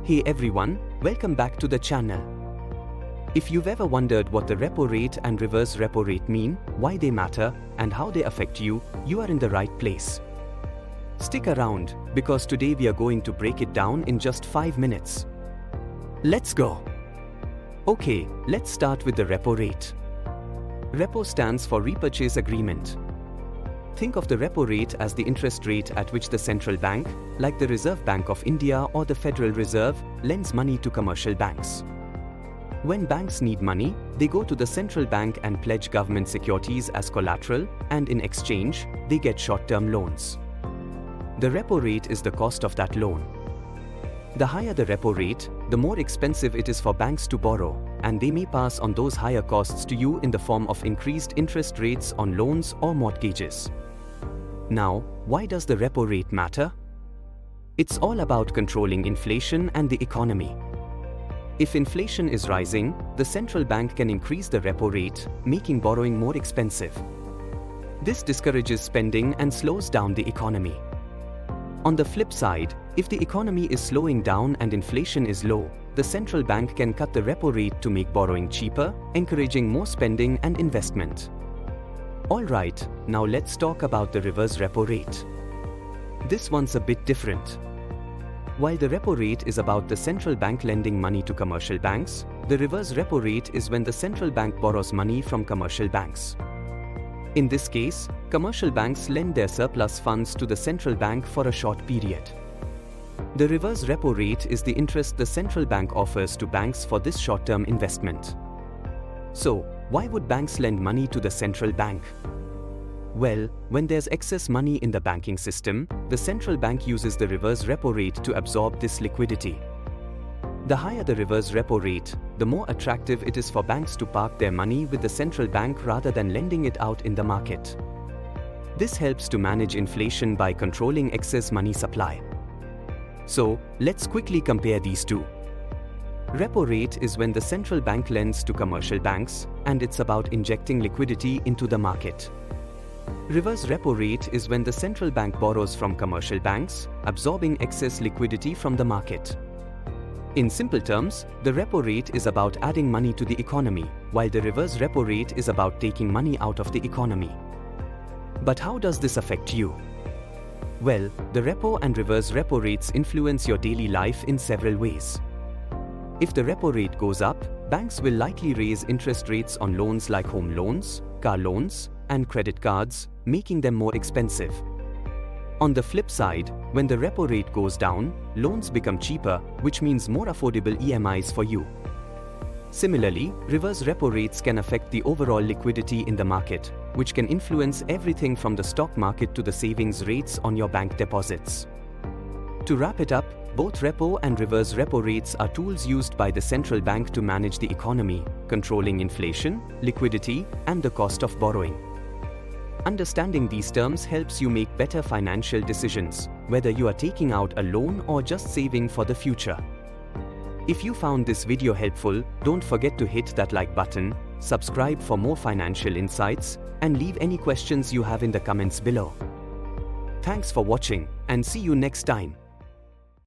Hey everyone, welcome back to the channel. If you've ever wondered what the repo rate and reverse repo rate mean, why they matter, and how they affect you, you are in the right place. Stick around, because today we are going to break it down in just 5 minutes. Let's go! Okay, let's start with the repo rate. Repo stands for repurchase agreement. Think of the repo rate as the interest rate at which the central bank, like the Reserve Bank of India or the Federal Reserve, lends money to commercial banks. When banks need money, they go to the central bank and pledge government securities as collateral, and in exchange, they get short-term loans. The repo rate is the cost of that loan. The higher the repo rate, the more expensive it is for banks to borrow, and they may pass on those higher costs to you in the form of increased interest rates on loans or mortgages. Now, why does the repo rate matter? It's all about controlling inflation and the economy. If inflation is rising, the central bank can increase the repo rate, making borrowing more expensive. This discourages spending and slows down the economy. On the flip side, if the economy is slowing down and inflation is low, the central bank can cut the repo rate to make borrowing cheaper, encouraging more spending and investment. Alright, now let's talk about the reverse repo rate. This one's a bit different. While the repo rate is about the central bank lending money to commercial banks, the reverse repo rate is when the central bank borrows money from commercial banks. In this case, commercial banks lend their surplus funds to the central bank for a short period. The reverse repo rate is the interest the central bank offers to banks for this short-term investment. So, why would banks lend money to the central bank? Well, when there's excess money in the banking system, the central bank uses the reverse repo rate to absorb this liquidity. The higher the reverse repo rate, the more attractive it is for banks to park their money with the central bank rather than lending it out in the market. This helps to manage inflation by controlling excess money supply. So, let's quickly compare these two. Repo rate is when the central bank lends to commercial banks, and it's about injecting liquidity into the market. Reverse repo rate is when the central bank borrows from commercial banks, absorbing excess liquidity from the market. In simple terms, the repo rate is about adding money to the economy, while the reverse repo rate is about taking money out of the economy. But how does this affect you? Well, the repo and reverse repo rates influence your daily life in several ways. If the repo rate goes up, banks will likely raise interest rates on loans like home loans, car loans, and credit cards, making them more expensive. On the flip side, when the repo rate goes down, loans become cheaper, which means more affordable EMIs for you. Similarly, reverse repo rates can affect the overall liquidity in the market, which can influence everything from the stock market to the savings rates on your bank deposits. To wrap it up, both repo and reverse repo rates are tools used by the central bank to manage the economy, controlling inflation, liquidity, and the cost of borrowing. Understanding these terms helps you make better financial decisions, whether you are taking out a loan or just saving for the future. If you found this video helpful, don't forget to hit that like button, subscribe for more financial insights, and leave any questions you have in the comments below. Thanks for watching, and see you next time.